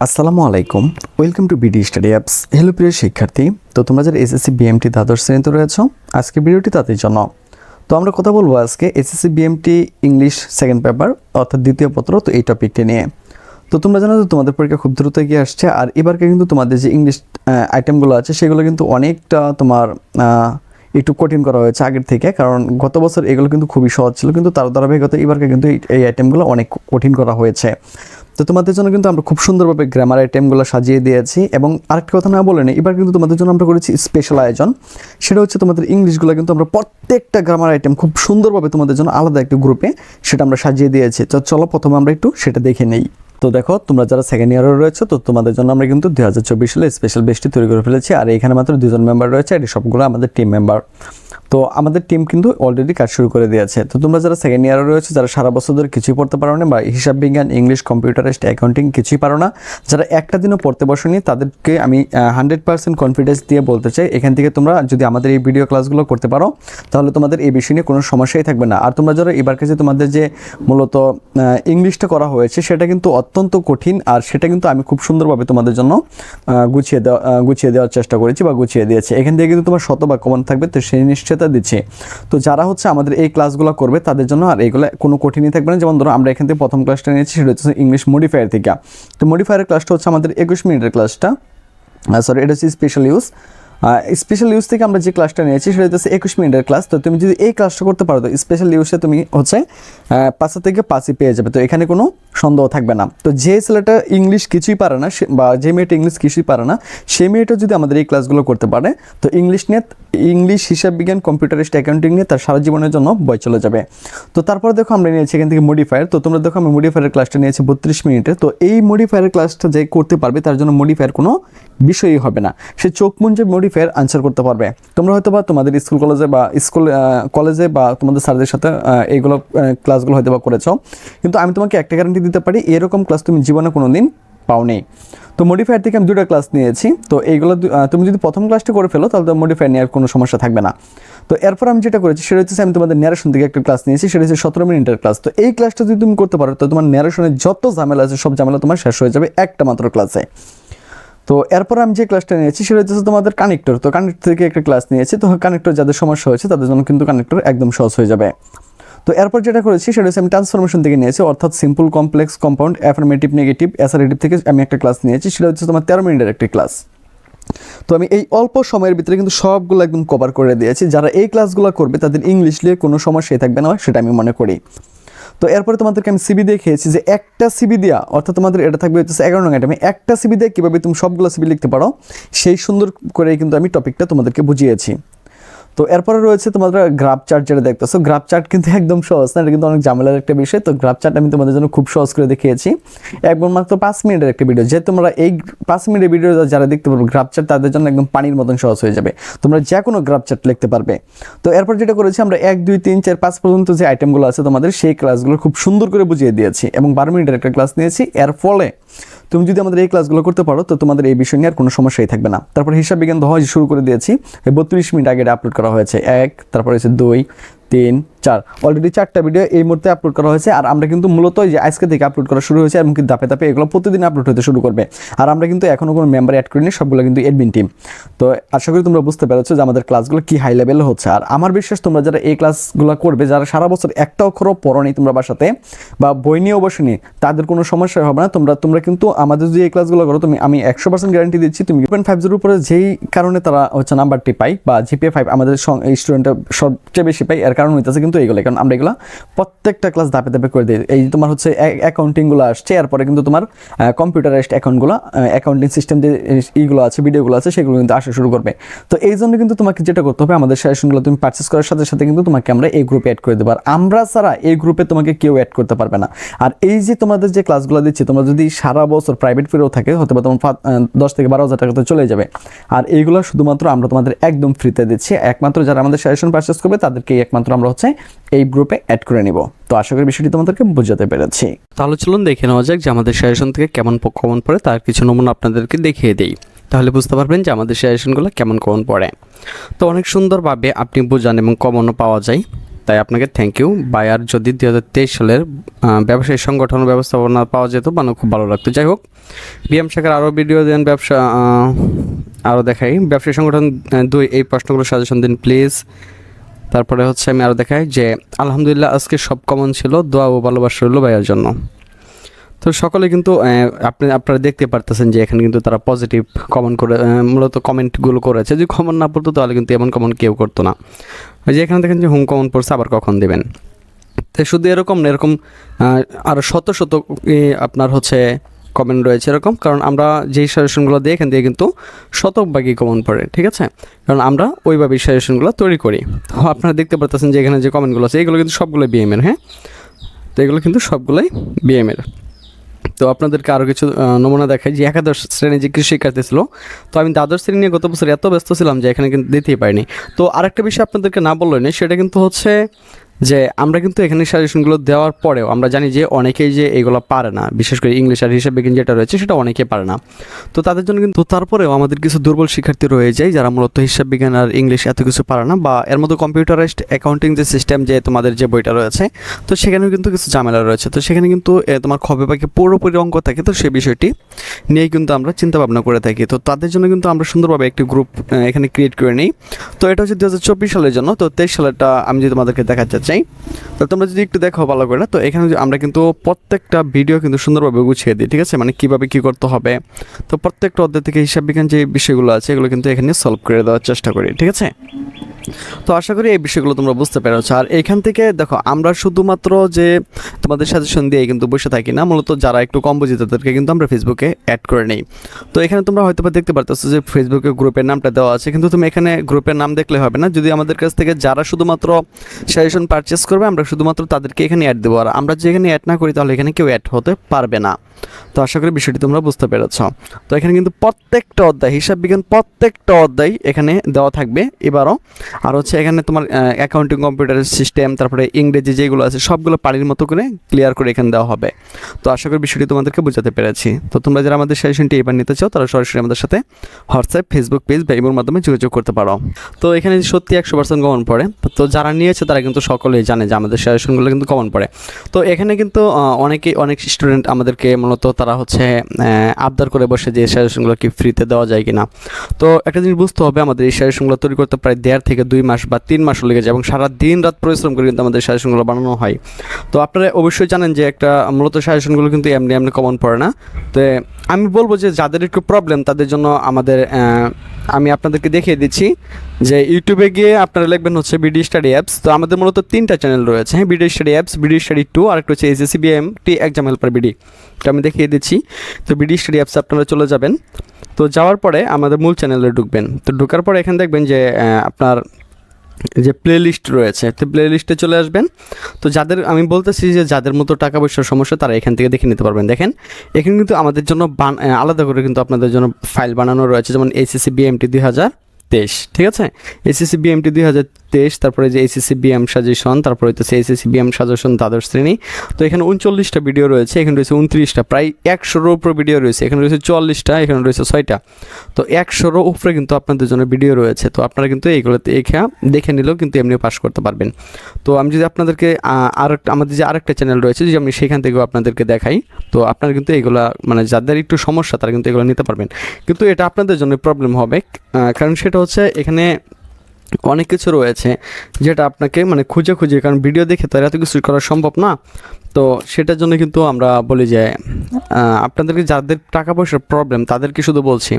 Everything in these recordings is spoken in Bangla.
আসসালামু আলাইকুম, welcome to BD study apps. Hello প্রিয় শিক্ষার্থী, তো তোমরা যারা এসএসসি বিএমটি দ্বাদশ শ্রেণীতে রয়েছো, আজকে ভিডিওটি তাদের জন্য। তো আমরা কথা বলবো আজকে SSC BMT English second paper অর্থাৎ দ্বিতীয় পত্র, তো এই টপিকটি নিয়ে। তো তোমরা জানো যে তোমাদের পরীক্ষা খুব দ্রুত এগিয়ে আসছে, আর এবারকে কিন্তু তোমাদের যে ইংলিশ আইটেমগুলো আছে সেগুলো কিন্তু অনেকটা তোমার একটু কঠিন করা হয়েছে আগের থেকে, কারণ গত বছর এগুলো কিন্তু খুবই সহজ ছিল, কিন্তু তার ধারাবাহিকতা এবারকে কিন্তু এই আইটেমগুলো অনেক কঠিন করা হয়েছে। তো তোমাদের জন্য কিন্তু আমরা খুব সুন্দরভাবে গ্রামার আইটেমগুলো সাজিয়ে দিয়েছি, এবং আরেকটা কথা না বলে নেই, এবার কিন্তু তোমাদের জন্য আমরা করেছি স্পেশাল আয়োজন। সেটা হচ্ছে তোমাদের ইংলিশগুলো কিন্তু আমরা প্রত্যেকটা গ্রামার আইটেম খুব সুন্দরভাবে তোমাদের জন্য আলাদা একটা গ্রুপে সেটা আমরা সাজিয়ে দিয়েছি। তো চলো প্রথমে আমরা একটু সেটা দেখে নেই। তো দেখো, তোমরা যারা সেকেন্ড ইয়ারে রয়েছে, তো তোমাদের জন্য আমরা কিন্তু 2024 সালে স্পেশাল বেসটি তৈরি করে ফেলেছি, আর এখানে মাত্র 2জন মেম্বার রয়েছে, এটি সবগুলো আমাদের টিম মেম্বার। তো আমাদের টিম কিন্তু অলরেডি কাজ শুরু করে দিয়েছে। তো তোমরা যারা সেকেন্ড ইয়ারে রয়েছে, যারা সারা বছর ধরে কিছুই পড়তে পারো না, বা হিসাব বিজ্ঞান, ইংলিশ, কম্পিউটারিস্ট, অ্যাকাউন্টিং কিছুই পারো না, যারা একটা দিনও পড়তে বসোনি, তাদেরকে আমি 100% কনফিডেন্স দিয়ে বলতে চাই, এখান থেকে তোমরা যদি আমাদের এই ভিডিও ক্লাসগুলো করতে পারো, তাহলে তোমাদের এই বিষয় নিয়ে কোনো সমস্যাই থাকবে না। আর তোমরা যারা এবার কাছে তোমাদের যে মূলত ইংলিশটা করা হয়েছে সেটা কিন্তু অত্যন্ত কঠিন, আর সেটা কিন্তু আমি খুব সুন্দরভাবে তোমাদের জন্য গুছিয়ে দেওয়ার চেষ্টা করেছি বা গুছিয়ে দিয়েছি। এখান থেকে কিন্তু তোমার শতভাগ কমন থাকবে, তো সেই নিশ্চয়তা দিচ্ছে। তো যারা হচ্ছে আমাদের এই ক্লাসগুলো করবে তাদের জন্য আর এইগুলো কোনো কঠিনই থাকবে না। যেমন ধরো আমরা এখান থেকে প্রথম ক্লাসটা নিয়েছি, সেটা হচ্ছে ইংলিশ মডিফায়ার থেকে। তো মডিফায়ারের ক্লাসটা হচ্ছে আমাদের 21 মিনিটের ক্লাসটা, সরি এটা হচ্ছে স্পেশাল ইউজ। স্পেশাল ইউজ থেকে আমরা যে ক্লাসটা নিয়েছি সেটা হচ্ছে 21 মিনিটের ক্লাস। তো তুমি যদি এই ক্লাসটা করতে পারো, তো স্পেশাল ইউজে তুমি হচ্ছে 5 থেকে 5ই পেয়ে যাবে, তো এখানে কোনো সন্দেহ থাকবে না। তো যে ছেলেটা ইংলিশ কিছুই পারে না, বা যে মেয়েটা ইংলিশ কিছুই পারে না, সেই মেয়েটা যদি আমাদের এই ক্লাসগুলো করতে পারে, তো ইংলিশ, হিসাব বিজ্ঞান, কম্পিউটারিস্ট, অ্যাকাউন্টিং নিয়ে তার সারা জীবনের জন্য বই চলে যাবে। তো তারপরে দেখো আমরা নিয়েছি এখান থেকে মডিফায়ার। তো তোমরা দেখো আমি মডিফায়ারের ক্লাসটা নিয়েছি 32 মিনিটে। তো এই মডিফায়ারের ক্লাসটা যে করতে পারবে তার জন্য মডিফায়ার কোনো বিষয়ই হবে না, সে চোখ মুঞ্জে মডিফায়ার আনসার করতে পারবে। তোমরা হয়তো বা তোমাদের স্কুল কলেজে বা তোমাদের স্যারদের সাথে এইগুলো ক্লাসগুলো হয়তো বা করেছো, কিন্তু আমি তোমাকে একটা গ্যারান্টি দিতে পারি, এরকম ক্লাস তুমি জীবনে কোনো দিন পাওনি। তো মডিফায়ার থেকে আমি 2টা ক্লাস নিয়েছি। তো এইগুলো তুমি যদি প্রথম ক্লাসটা করে ফেলো, তাহলে মডিফায়ার নেওয়ার কোনো সমস্যা থাকবে না। তো এরপর আমি যেটা করেছি সেটা হচ্ছে আমি তোমাদের ন্যারেশন থেকে একটা ক্লাস নিয়েছি, সেটা হচ্ছে 17 মিনিটের ক্লাস। তো এই ক্লাসটা যদি তুমি করতে পারো, তো তোমার ন্যারেশনের যত ঝামেলা আছে সব ঝামেলা তোমার শেষ হয়ে যাবে একটা মাত্র ক্লাসে। তো এরপর আমি যে ক্লাসটা নিয়েছি সেটা হচ্ছে তোমাদের কানেক্টর। তো কানেক্টর থেকে একটা ক্লাস নিয়েছি। তো কানেক্টর যাদের সমস্যা হয়েছে তাদের জন্য কিন্তু কানেক্টর একদম সহজ হয়ে যাবে। তো এরপর যেটা করেছি সেটা হচ্ছে আমি ট্রান্সফরমেশন থেকে নিয়েছি, অর্থাৎ simple, complex, compound, affirmative, negative, assertive থেকে আমি একটা ক্লাস নিয়েছি, সেটা হচ্ছে তোমার 13 মিনিটের একটা ক্লাস। তো আমি এই অল্প সময়ের ভিতরে কিন্তু সবগুলো একদম কভার করে দিয়েছি। যারা এই ক্লাসগুলো করবে তাদের ইংলিশ নিয়ে কোনো সমস্যাই থাকবে না, সেটা আমি মনে করি। তো এরপরে তোমাদেরকে আমি সিবি দিয়ে খেয়েছি, যে একটা সিবি দেওয়া, অর্থাৎ তোমাদের এটা থাকবে হচ্ছে 11 নং আইটেমে একটা সিবি দিয়ে কীভাবে তুমি সবগুলো সিবি লিখতে পারো, সেই সুন্দর করে কিন্তু আমি টপিকটা তোমাদেরকে বুঝিয়েছি। তো এরপরে রয়েছে তোমাদের গ্রাফ চার্ট, যেটা দেখতেছো। গ্রাফ চার্ট কিন্তু একদম সহজ না, এটা কিন্তু অনেক ঝামেলার একটা বিষয়। তো গ্রাফ চার্ট আমি তোমাদের জন্য খুব সহজ করে দেখিয়েছি, একদম মাত্র 5 মিনিটের একটা ভিডিও। যে তোমরা এই 5 মিনিটের ভিডিও যারা দেখতে পারবে গ্রাফ চার্ট, তাদের জন্য একদম পানির মতন সহজ হয়ে যাবে, তোমরা যে কোনো গ্রাফ চার্ট লিখতে পারবে। তো এরপর যেটা করেছি আমরা 1, 2, 3, 4, 5 পর্যন্ত যে আইটেমগুলো আছে তোমাদের, সেই ক্লাসগুলো খুব সুন্দর করে বুঝিয়ে দিয়েছি, এবং 12 মিনিটের একটা ক্লাস নিয়েছি। এর ফলে তুমি যদি আমাদের এই ক্লাসগুলো করতে পারো, তো তোমাদের এই বিষয় নিয়ে আর কোনো সমস্যাই থাকবে না। তারপর হিসাব বিজ্ঞান দহ শুরু করে দিয়েছি, 32 মিনিট আগে আপলোড করা হয়েছে। 1, তারপর হচ্ছে 2, 3, 4, অলরেডি 4টা ভিডিও এই মুহূর্তে আপলোড করা হয়েছে। আর আমরা কিন্তু মূলত যে আজকে থেকে আপলোড করা শুরু হয়েছে, এবং কিন্তু ধাপে ধাপে এগুলো প্রতিদিন আপলোড হতে শুরু করবে। আর আমরা কিন্তু এখনও কোনো মেম্বার অ্যাড করিনি, সবগুলো কিন্তু অ্যাডমিন টিম। তো আশা করি তোমরা বুঝতে পেরেছো যে আমাদের ক্লাসগুলো কি হাই লেভেলে হচ্ছে। আর আমার বিশ্বাস তোমরা যারা এই ক্লাসগুলো করবে, যারা সারা বছর একটা অক্ষরও পড়োনি তোমরা বাসাতে, বা বই নিয়েও বসেনি, তাদের কোনো সমস্যা হবে না। তোমরা কিন্তু আমাদের যদি এই ক্লাসগুলো করো, আমি 100% গ্যারান্টি দিচ্ছি, তুমি 2.50 উপরে যেই কারণে তারা হচ্ছে নাম্বারটি পাই, বা জিপিএ 5 আমাদের স্টুডেন্টরা সবচেয়ে বেশি পাই, এর কারণ হইতেছে কিন্তু এইগুলো। কারণ আমরা এগুলো প্রত্যেকটা ক্লাস ধাপে ধাপে করে দিই। এই তোমার হচ্ছে অ্যাকাউন্টিংগুলো আসছে, এরপরে কিন্তু তোমার কম্পিউটারাইজড অ্যাকাউন্টিং সিস্টেম যে এইগুলো আছে, ভিডিওগুলো আছে, সেগুলো কিন্তু আসা শুরু করবে। তো এই জন্য কিন্তু তোমাকে যেটা করতে হবে, আমাদের সাজেশনগুলো তুমি পারচেস করার সাথে সাথে কিন্তু তোমাকে আমরা এই গ্রুপে অ্যাড করে দেবো। আর আমরা ছাড়া এই গ্রুপে তোমাকে কেউ অ্যাড করতে পারবে না। আর এই যে তোমাদের যে ক্লাসগুলো দিচ্ছি, তোমরা যদি সারা বছর প্রাইভেট ফিরেও থাকে, হয়তো বা তোমার 10 থেকে 12,000 টাকা তো চলে যাবে। আর এইগুলো শুধুমাত্র আমরা তোমাদের একদম ফ্রিতে দিচ্ছি, একমাত্র যারা আমাদের সাজেশন পারচেস করবে তাদেরকেই একমাত্র আমরা হচ্ছে এই গ্রুপে অ্যাড করে নিব। তো আশা করি বিষয়টি তোমাদেরকে বোঝাতে পেরেছি। তাহলে চলুন দেখে নেওয়া যাক যে আমাদের সাজেশন থেকে কেমন কমন পড়ে, তার কিছু নমুনা আপনাদেরকে দেখিয়ে দিই। তাহলে বুঝতে পারবেন যে আমাদের সাজেশনগুলো কেমন কমন পড়ে। তো অনেক সুন্দরভাবে আপনি বোঝান এবং কমনও পাওয়া যায়। তাই আপনাকে থ্যাংক ইউ। বায়ার যদি 2023 সালের ব্যবসায়ী সংগঠন ব্যবস্থাপনা পাওয়া যেত মানে খুব ভালো লাগতো। যাই হোক, বিএম শাখার আরও ভিডিও দেন, ব্যবসা আরও দেখাই ব্যবসায়ী সংগঠন 2 এই প্রশ্নগুলো সাজেশন দিন প্লিজ। তারপরে হচ্ছে আমি আরও দেখাই যে আলহামদুলিল্লাহ আজকে সব কমন ছিল, দোয়া ও ভালোবাসা রইল ভাইয়ার জন্য। তো সকলে কিন্তু আপনারা দেখতে পারতেছেন যে এখানে কিন্তু তারা পজিটিভ কমেন্ট করে মূলত কমেন্টগুলো করেছে। যদি কমেন্ট না পড়তো তাহলে কিন্তু এমন কমেন্ট কেউ করতো না। ওই যে এখানে দেখেন যে হোম কমেন্ট পড়ছে, আবার কখন দেবেন। তো শুধু এরকম না, এরকম আরও শত শত আপনার হচ্ছে কমেন্ট রয়েছে এরকম, কারণ আমরা যেই সাজেশনগুলো দিই এখান থেকে কিন্তু শতভাগই কমেন্ট পড়ে, ঠিক আছে, কারণ আমরা ওইভাবেই সাজেশনগুলো তৈরি করি। তো আপনারা দেখতে পারতেছেন যে এখানে যে কমেন্টগুলো আছে এগুলো কিন্তু সবগুলোই বিএমের। হ্যাঁ, তো এগুলো কিন্তু সবগুলোই বিএমের। তো আপনাদেরকে আরও কিছু নমুনা দেখাই যে একাদশ শ্রেণী যে কৃষি শিক্ষার্থী ছিল, তো আমি দ্বাদশ শ্রেণী নিয়ে গত বছর এত ব্যস্ত ছিলাম যে এখানে কিন্তু দিতেই পারিনি। তো আরেকটা বিষয় আপনাদেরকে না বললেই নেই, সেটা কিন্তু হচ্ছে যে আমরা কিন্তু এখানে সাজেশনগুলো দেওয়ার পরেও আমরা জানি যে অনেকেই যে এগুলো পারে না, বিশেষ করে ইংলিশ আর হিসাব বিজ্ঞান যেটা রয়েছে সেটা অনেকেই পারে না। তো তাদের জন্য কিন্তু তারপরেও আমাদের কিছু দুর্বল শিক্ষার্থী রয়ে যায় যারা মূলত হিসাব বিজ্ঞান আর ইংলিশ এত কিছু পারে না, বা এর মধ্যে কম্পিউটারাইজড অ্যাকাউন্টিং যে সিস্টেম যে তোমাদের যে বইটা রয়েছে, তো সেখানেও কিন্তু কিছু ঝামেলা রয়েছে। তো সেখানে কিন্তু তোমার খবে পাখি পুরোপুরি অঙ্ক থাকে, তো সেই বিষয়টি নিয়েই কিন্তু আমরা চিন্তা ভাবনা করে থাকি। তো তাদের জন্য কিন্তু আমরা সুন্দরভাবে একটি গ্রুপ এখানে ক্রিয়েট করে নিই। তো এটা হচ্ছে 2024 সালের জন্য। তো 23 সালেরটা আমি যদি তোমাদেরকে দেখাতে চাই, তো তোমরা যদি একটু দেখো ভালো করে, তো এখানে আমরা কিন্তু প্রত্যেকটা ভিডিও কিন্তু সুন্দরভাবে গুছিয়ে দিই, ঠিক আছে, মানে কীভাবে কী করতে হবে। তো প্রত্যেকটা অধ্যায় থেকে হিসাব বিজ্ঞান যে বিষয়গুলো আছে এগুলো কিন্তু এখানে সলভ করে দেওয়ার চেষ্টা করি, ঠিক আছে। তো আশা করি এই বিষয়গুলো তোমরা বুঝতে পেরেছো। আর এখান থেকে দেখো আমরা শুধুমাত্র যে তোমাদের সাজেশন দিয়ে কিন্তু বসে থাকি না, মূলত যারা একটু কম বুঝি তাদেরকে কিন্তু আমরা ফেসবুকে অ্যাড করে নিই। তো এখানে তোমরা হয়তো দেখতে পারতেছো যে ফেসবুকে গ্রুপের নামটা দেওয়া আছে, কিন্তু তুমি এখানে গ্রুপের নাম দেখলে হবে না। যদি আমাদের কাছ থেকে যারা শুধুমাত্র সাজেশন পারচেস করবে আমরা শুধুমাত্র তাদেরকে এখানে অ্যাড দেবো, আর আমরা যে এখানে অ্যাড না করি তাহলে এখানে কেউ অ্যাড হতে পারবে না। তো আশা করি বিষয়টি তোমরা বুঝতে পেরেছ। তো এখানে কিন্তু প্রত্যেকটা অধ্যায় হিসাব বিজ্ঞান প্রত্যেকটা অধ্যায় এখানে দেওয়া থাকবে এবারও। আর হচ্ছে এখানে তোমার অ্যাকাউন্টিং কম্পিউটার সিস্টেম, তারপরে ইংরেজি যেগুলো আছে সবগুলো পানির মতো করে ক্লিয়ার করে এখানে দেওয়া হবে। তো আশা করি বিষয়টি তোমাদেরকে বোঝাতে পেরেছি। তো তোমরা যারা আমাদের সাজেশনটি এবার নিতে চাও তারা সরাসরি আমাদের সাথে হোয়াটসঅ্যাপ, ফেসবুক পেজ বা ইমোর মাধ্যমে যোগাযোগ করতে পারো। তো এখানে সত্যি 100% কমন পড়ে। তো যারা নিয়েছে তারা কিন্তু সকলেই জানে যে আমাদের সাজেশনগুলো কিন্তু কমন পড়ে। তো এখানে কিন্তু অনেক স্টুডেন্ট আমাদেরকে মূলত তারা হচ্ছে আবদার করে বসে যে সাজেশনগুলো কি ফ্রিতে দেওয়া যায় কিনা। তো একটা জিনিস বুঝতে হবে, আমাদের এই সাজেশনগুলো তৈরি করতে প্রায় 1.5 থেকে 2 মাস বা 3 মাসও লেগে যায়, এবং সারা দিন রাত পরিশ্রম করে কিন্তু আমাদের সাজেশনগুলো বানানো হয়। তো আপনারা অবশ্যই জানেন যে একটা মূলত সাজেশনগুলো কিন্তু এমনি কমন পড়ে না। তো আমি বলবো যে যাদের একটু প্রবলেম তাদের জন্য আমি আপনাদেরকে দেখিয়ে দিচ্ছি যে ইউটিউবে গিয়ে আপনারা লিখবেন হচ্ছে বিডি স্টাডি অ্যাপস। তো আমাদের মূলত 3টা চ্যানেল রয়েছে, হ্যাঁ, BD study apps, BD study 2, আর একটা হচ্ছে SSC BMT exam helper BD. তো আমি দেখিয়ে দিচ্ছি। তো বিডি স্টাডি অ্যাপস আপনারা চলে যাবেন। তো যাওয়ার পরে আমাদের মূল চ্যানেলে ঢুকবেন। তো ঢোকার পরে এখানে দেখবেন যে আপনার যে প্লে লিস্ট রয়েছে, তো প্লে লিস্টে চলে আসবেন। তো আমি বলতেছি যে যাদের মতো টাকা পয়সার সমস্যা তারা এখান থেকে দেখে নিতে পারবেন। দেখেন এখানে কিন্তু আমাদের জন্য আলাদা করে কিন্তু আপনাদের জন্য ফাইল বানানো রয়েছে, যেমন এসএসসি বিএমটি 2023, ঠিক আছে, এসএসসি বিএমটি 2023, তারপরে যে এসএসসি বিএম সাজেশন, তারপরে হচ্ছে এসএসসি বিএম সাজেশন দ্বাদশ শ্রেণী। তো এখানে 39টা ভিডিও রয়েছে, এখানে রয়েছে 29টা, প্রায় 100-এর উপরে ভিডিও রয়েছে, এখানে রয়েছে 44টা, এখানে রয়েছে 6টা। তো 100-এর উপরে কিন্তু আপনাদের জন্য ভিডিও রয়েছে। তো আপনারা কিন্তু এইগুলোতে দেখে নিলেও কিন্তু এমনিও পাস করতে পারবেন। তো আমি যদি আপনাদেরকে আমাদের যে আরেকটা চ্যানেল রয়েছে যদি আমি সেখান থেকেও আপনাদেরকে দেখাই, তো আপনারা কিন্তু এইগুলা মানে যাদের একটু সমস্যা তারা কিন্তু এগুলো নিতে পারবেন। কিন্তু এটা আপনাদের জন্য প্রবলেম হবে, কারণ সেটা হচ্ছে এখানে অনেক কিছু রয়েছে যেটা আপনাকে মানে খুঁজে কারণ ভিডিও দেখে তো এত কিছু করা সম্ভব না। তো সেটার জন্য কিন্তু আমরা বলি যে আপনাদেরকে যাদের টাকা পয়সার প্রবলেম তাদেরকে শুধু বলছি।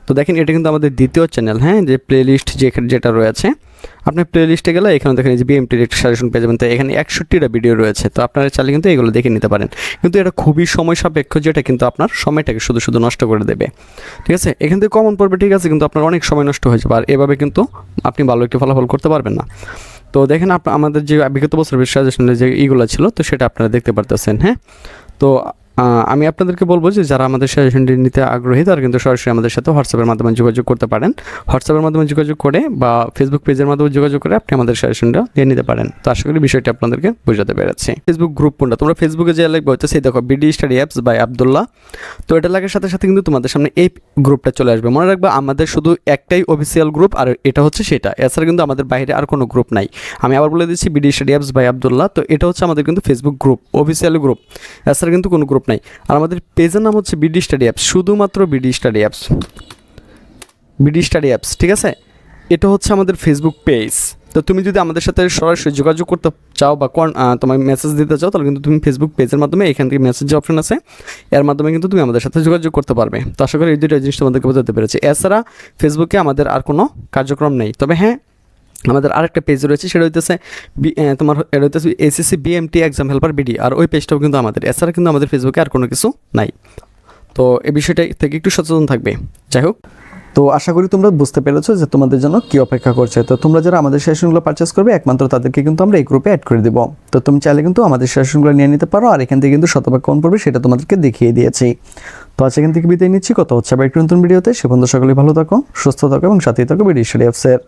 তো দেখেন এটা কিন্তু আমাদের দ্বিতীয় চ্যানেল, হ্যাঁ, যে প্লে লিস্ট যেটা রয়েছে, আপনি প্লে লিস্টে গেলে এখানে দেখেন যে বিএমটির একটা সাজেশন পেয়ে যাবেন। তো এখানে 61টা ভিডিও রয়েছে। তো আপনারা চাইলে কিন্তু এগুলো দেখে নিতে পারেন, কিন্তু এটা খুবই সময় সাপেক্ষ, যেটা কিন্তু আপনার সময়টাকে শুধু নষ্ট করে দেবে, ঠিক আছে। এখান থেকে কমন পড়বে, ঠিক আছে, কিন্তু আপনার অনেক সময় নষ্ট হয়ে যাবে, আর এভাবে কিন্তু আপনি ভালো একটি ফলাফল করতে পারবেন না। তো দেখেন আমাদের যে বিগত বছরের সাজেশনের যে ইগুলো ছিল তো সেটা আপনারা দেখতে পারতেছেন, হ্যাঁ। তো আমি আপনাদেরকে বলবো যে যারা আমাদের সাজেশনটি নিতে আগ্রহী তারা কিন্তু সরাসরি আমাদের সাথে হোয়াটসঅ্যাপের মাধ্যমে যোগাযোগ করতে পারেন। হোয়াটসঅ্যাপের মাধ্যমে যোগাযোগ করে বা ফেসবুক পেজের মাধ্যমে যোগাযোগ করে আপনি আমাদের সাজেশনটা নিয়ে নিতে পারেন। তো আশা করি বিষয়টি আপনাদেরকে বোঝাতে পেরেছি। ফেসবুক গ্রুপ কোনটা, তোমরা ফেসবুকে যে লিখবে হচ্ছে সেই দেখো BD study apps by Abdullah. তো এটা লাগার সাথে সাথে কিন্তু তোমাদের সামনে এই গ্রুপটা চলে আসবে। মনে রাখবে আমাদের শুধু একটাই অফিসিয়াল গ্রুপ, আর এটা হচ্ছে সেটা, এছাড়া কিন্তু আমাদের বাইরে আর কোনো গ্রুপ নাই। আমি আবার বলে দিচ্ছি BD study apps by Abdullah. তো এটা হচ্ছে আমাদের কিন্তু ফেসবুক গ্রুপ, অফিসিয়াল গ্রুপ, এছাড়া কিন্তু কোনো গ্রুপ নাই। আর আমাদের পেজের নাম হচ্ছে বিডি স্টাডি অ্যাপস, শুধুমাত্র BD study apps, BD study apps, ঠিক আছে? এটা হচ্ছে আমাদের ফেসবুক পেজ। তো তুমি যদি আমাদের সাথে সরাসরি যোগাযোগ করতে চাও বা তোমার মেসেজ দিতে চাও তাহলে কিন্তু তুমি ফেসবুক পেজের মাধ্যমে এখান থেকে মেসেজ যে অপশন আছে এর মাধ্যমে কিন্তু তুমি আমাদের সাথে যোগাযোগ করতে পারবে। তো আশা করি এই দুটো জিনিস তোমাদেরকে বোঝাতে পেরেছি। এছাড়া ফেসবুকে আমাদের আর কোনো কার্যক্রম নেই। তবে হ্যাঁ, আমাদের আরেকটা পেজ রয়েছে, সেটা হইতেছে তোমার এটা হইতেছে SSC BMT exam helper BD, আর ওই পেজটাও কিন্তু আমাদের। এছাড়া কিন্তু আমাদের ফেসবুকে আর কোনো কিছু নাই। তো এই বিষয়টা থেকে একটু সচেতন থাকবে। যাই হোক, তো আশা করি তোমরা বুঝতে পেরেছো যে তোমাদের জন্য কি অপেক্ষা করছে। তো তোমরা যারা আমাদের সেশনগুলো পারচেস করবে একমাত্র তাদেরকে কিন্তু আমরা এই গ্রুপে অ্যাড করে দেবো। তো তুমি চাইলে কিন্তু আমাদের সেশনগুলো নিয়ে নিতে পারো, আর এখান থেকে কিন্তু শতভাগ কম পড়বে সেটা তোমাদেরকে দেখিয়ে দিয়েছি। তো আজ এখান থেকে বিদায় নিচ্ছি, কথা হচ্ছে আবার একটু নতুন ভিডিওতে। সে পর্যন্ত সকলে ভালো থাকো, সুস্থ থাকো এবং সাথেই থাকো বিডি স্টাডি অ্যাপসের।